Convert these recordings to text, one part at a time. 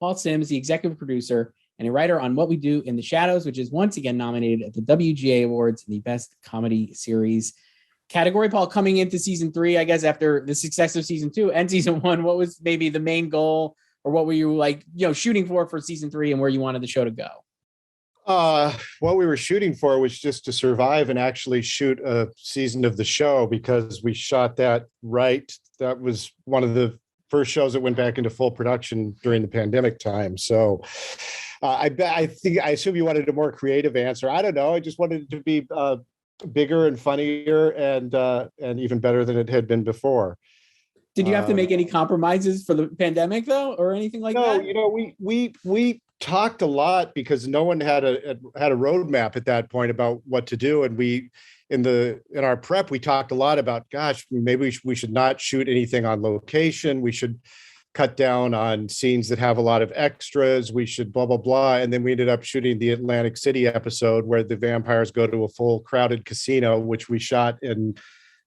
Paul Sims, the executive producer and a writer on What We Do in the Shadows, which is once again nominated at the WGA Awards in the Best Comedy Series category. Paul, coming into season 3, I guess after the success of season 2 and season 1, what was maybe the main goal, or what were you shooting for season 3, and where you wanted the show to go? What we were shooting for was just to survive and actually shoot a season of the show, because we shot that right. That was one of the first shows that went back into full production during the pandemic time. So I assume you wanted a more creative answer. I don't know. I just wanted it to be bigger and funnier and even better than it had been before. Did you have to make any compromises for the pandemic though, or anything like that? No, we talked a lot because no one had a roadmap at that point about what to do, and in our prep we talked a lot about, gosh, maybe we should not shoot anything on location. We should cut down on scenes that have a lot of extras. We should blah blah blah, and then we ended up shooting the Atlantic City episode where the vampires go to a full crowded casino, which we shot in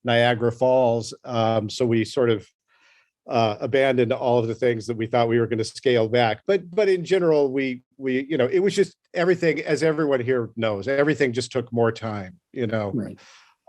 Niagara Falls. So we sort of abandoned all of the things that we thought we were going to scale back. But in general, we it was just everything, as everyone here knows, everything just took more time, Right.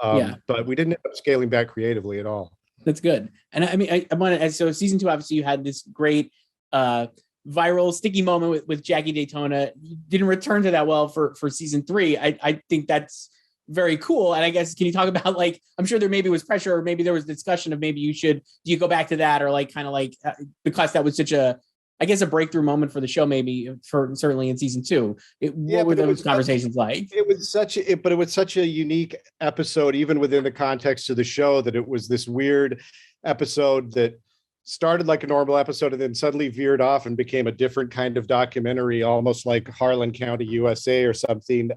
Yeah. But we didn't end up scaling back creatively at all. That's good. And I mean, I want to, so season 2, obviously you had this great viral sticky moment with Jackie Daytona. You didn't return to that well for season 3. I think that's very cool. And I guess, can you talk about, like, I'm sure there maybe was pressure, or maybe there was discussion of maybe do you go back to that, or because that was such a breakthrough moment for the show, maybe for certainly in season 2. What were those conversations like? It was such a unique episode, even within the context of the show, that it was this weird episode that started like a normal episode and then suddenly veered off and became a different kind of documentary, almost like Harlan County, USA or something.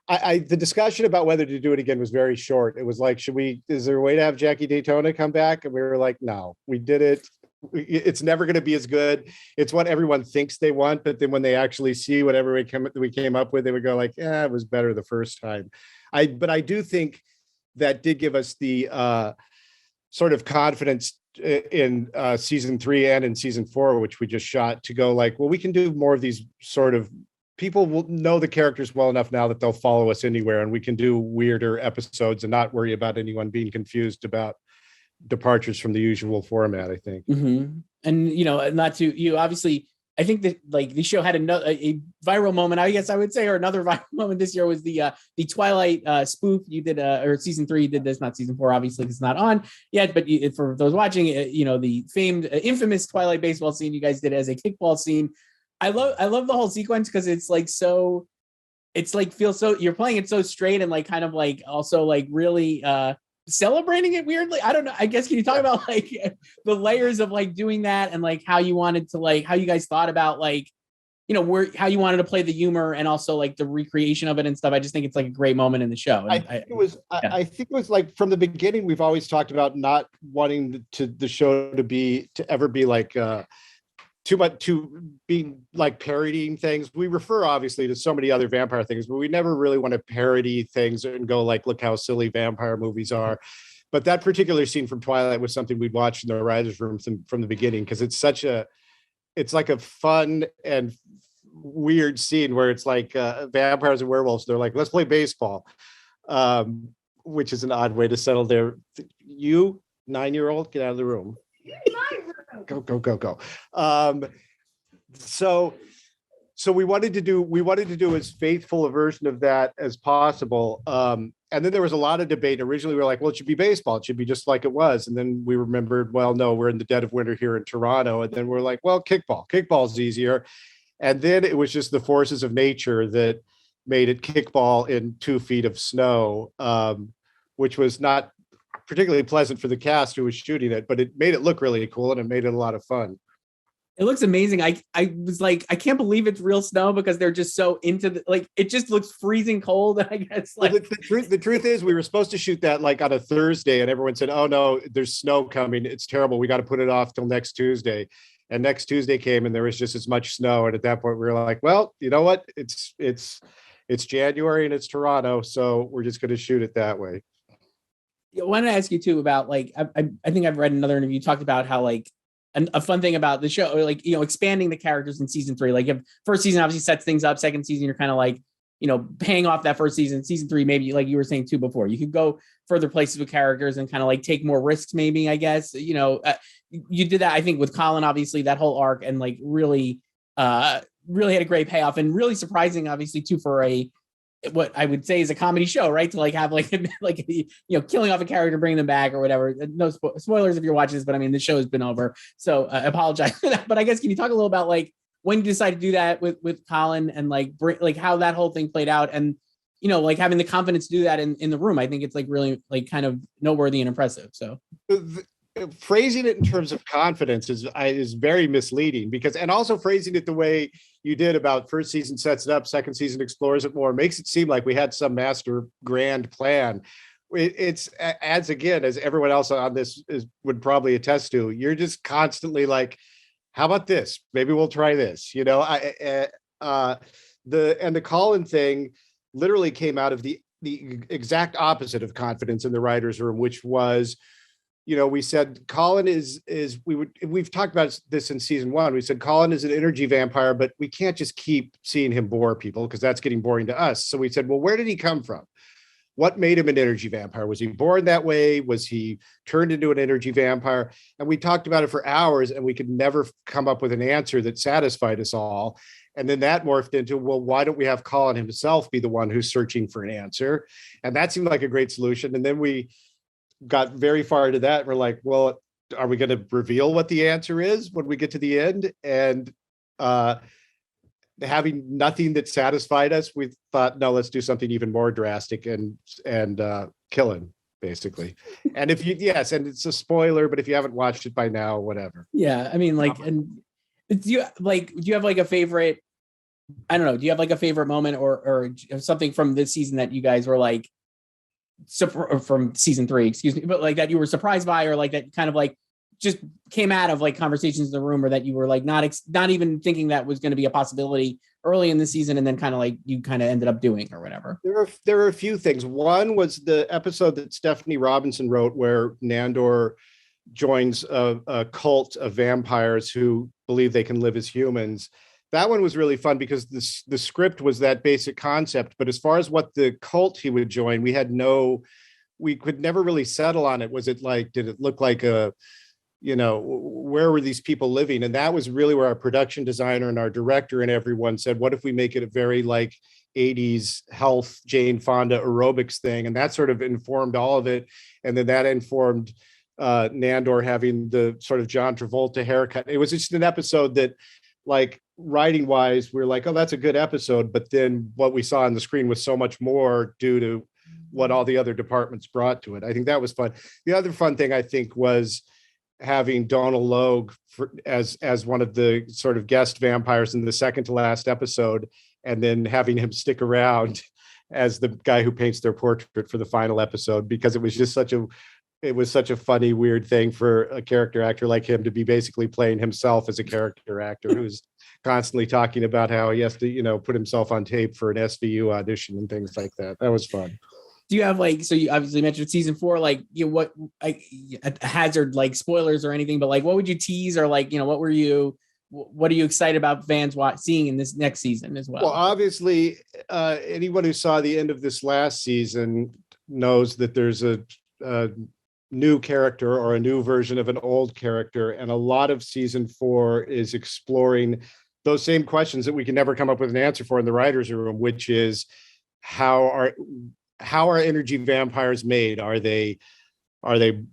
The discussion about whether to do it again was very short. It was like, is there a way to have Jackie Daytona come back? And we were like, no, we did it. It's never going to be as good. It's what everyone thinks they want, but then when they actually see whatever we came up with, they would go like, yeah, it was better the first time. But I do think that did give us the sort of confidence in season 3 and in season 4, which we just shot, to go like, well, we can do more of these sort of, people will know the characters well enough now that they'll follow us anywhere, and we can do weirder episodes and not worry about anyone being confused about departures from the usual format, I think. Mm-hmm. And not to you, obviously, I think that like the show had a viral moment, I guess I would say, or another viral moment this year was the Twilight spoof you did, or season 3 did this, not season 4, obviously, because it's not on yet. But for those watching, the famed, infamous Twilight Baseball scene you guys did as a kickball scene. I love the whole sequence because it's like so, it's like feels so, you're playing it so straight and like kind of like also like really celebrating it weirdly. I don't know. I guess, can you talk about like the layers of like doing that, and like how you wanted to, like how you guys thought about like, how you wanted to play the humor and also like the recreation of it and stuff. I just think it's like a great moment in the show. I think it was like from the beginning, we've always talked about not wanting the show to ever be like too much, to being like parodying things. We refer obviously to so many other vampire things, but we never really want to parody things and go like, look how silly vampire movies are. But that particular scene from Twilight was something we'd watched in the writer's room from the beginning, because it's like a fun and weird scene where it's like vampires and werewolves. They're like, let's play baseball, which is an odd way to settle their, you 9-year-old, get out of the room. Go. So we wanted to do as faithful a version of that as possible. And then there was a lot of debate. Originally we were like, well, it should be baseball. It should be just like it was. And then we remembered, well, no, we're in the dead of winter here in Toronto. And then we're like, well, kickball's easier. And then it was just the forces of nature that made it kickball in 2 feet of snow, which was not particularly pleasant for the cast who was shooting it, but it made it look really cool and it made it a lot of fun. It looks amazing. I was like, I can't believe it's real snow, because they're just so into it just looks freezing cold. I guess like the truth is, we were supposed to shoot that like on a Thursday, and everyone said, oh no, there's snow coming. It's terrible. We got to put it off till next Tuesday. And next Tuesday came and there was just as much snow. And at that point we were like, well, you know what? It's January and it's Toronto. So we're just going to shoot it that way. I wanted to ask you too about like, I think I've read another interview, you talked about how like a fun thing about the show, like, expanding the characters in season 3. Like, if first season obviously sets things up, second season you're kind of like, paying off that first season. Season 3, maybe like you were saying too before, you could go further places with characters and kind of like take more risks, maybe, I guess. You did that, I think, with Colin, obviously, that whole arc, and like really had a great payoff, and really surprising, obviously, too, for what I would say is a comedy show, right? To like have like killing off a character, bringing them back or whatever. No spoilers if you're watching this, but I mean, the show has been over, so I apologize for that. But I guess, can you talk a little about like when you decided to do that with Colin, and like how that whole thing played out, and like having the confidence to do that in the room? I think it's like really like kind of noteworthy and impressive. So phrasing it in terms of confidence is very misleading, because, and also phrasing it the way you did about first season sets it up, second season explores it more, makes it seem like we had some master grand plan. It's as, again, as everyone else on this would probably attest to, you're just constantly like, how about this? Maybe we'll try this. The Colin thing literally came out of the exact opposite of confidence in the writers' room, which was, we said Colin we've talked about this in season 1. We said Colin is an energy vampire, but we can't just keep seeing him bore people, because that's getting boring to us. So we said, well, where did he come from? What made him an energy vampire? Was he born that way? Was he turned into an energy vampire? And we talked about it for hours, and we could never come up with an answer that satisfied us all. And then that morphed into, well, why don't we have Colin himself be the one who's searching for an answer? And that seemed like a great solution. And then we got very far into that. We're like, well, are we going to reveal what the answer is when we get to the end? And having nothing that satisfied us, we thought, no, let's do something even more drastic and kill him, basically. And and it's a spoiler, but if you haven't watched it by now, whatever. Yeah, I mean, like, and do you have like a favorite? I don't know. Do you have like a favorite moment or something from this season that you guys were like, from season 3, excuse me, but like that you were surprised by, or like that kind of like just came out of like conversations in the room, or that you were like not even thinking that was going to be a possibility early in the season, and then kind of like you kind of ended up doing, or whatever? There are a few things. One was the episode that Stephanie Robinson wrote, where Nandor joins a cult of vampires who believe they can live as humans. That one was really fun, because the script was that basic concept, but as far as what the cult he would join, we could never really settle on it. Was it like, did it look like where were these people living? And that was really where our production designer and our director and everyone said, what if we make it a very like 80s health Jane Fonda aerobics thing? And that sort of informed all of it. And then that informed Nandor having the sort of John Travolta haircut. It was just an episode that, like, writing wise, we're like, oh, that's a good episode. But then what we saw on the screen was so much more due to what all the other departments brought to it. I think that was fun. The other fun thing, I think, was having Donal Logue as one of the sort of guest vampires in the second to last episode, and then having him stick around as the guy who paints their portrait for the final episode, because it was just such a funny, weird thing for a character actor like him to be basically playing himself as a character actor who's constantly talking about how he has to, put himself on tape for an SVU audition and things like that. That was fun. Do you have like, so you obviously mentioned season 4, like, what, like, hazard like spoilers or anything, but like, what would you tease, or like, what are you excited about fans seeing in this next season as well? Well, obviously, anyone who saw the end of this last season knows that there's a new character, or a new version of an old character. And a lot of season 4 is exploring those same questions that we can never come up with an answer for in the writer's room, which is how are energy vampires made? Are they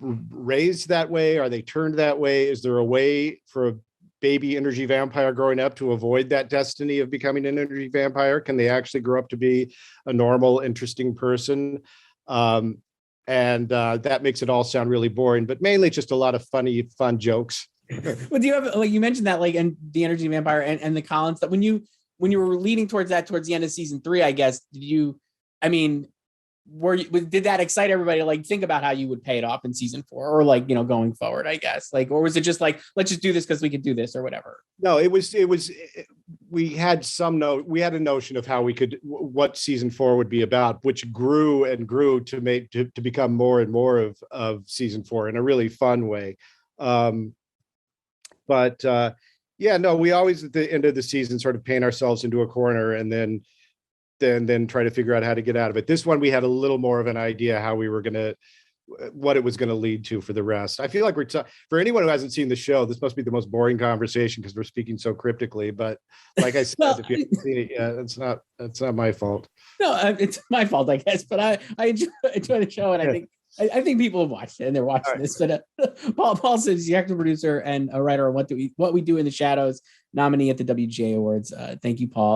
raised that way? Are they turned that way? Is there a way for a baby energy vampire growing up to avoid that destiny of becoming an energy vampire? Can they actually grow up to be a normal, interesting person? And that makes it all sound really boring, but mainly just a lot of funny, fun jokes. Well, do you have, like, you mentioned that, like, and the energy vampire and the Collins, that when you were leading towards that towards the end of season 3, I guess, did that excite everybody to like think about how you would pay it off in season 4, or like, going forward, I guess, like, or was it just like, let's just do this because we could do this or whatever? No, we had a notion of how what season 4 would be about, which grew and grew to become more and more of season 4 in a really fun way. But yeah, no, we always at the end of the season sort of paint ourselves into a corner and then try to figure out how to get out of it. This one, we had a little more of an idea how we were going to, what it was going to lead to for the rest. I feel like for anyone who hasn't seen the show, this must be the most boring conversation because we're speaking so cryptically. But like I said, Well, if you haven't seen it yet, it's not my fault. No, it's my fault, I guess. But I enjoy the show, and I think people have watched it and they're watching this. But Paul says he's the actor, producer, and a writer on What We Do in the Shadows, nominee at the WGA Awards. Thank you, Paul.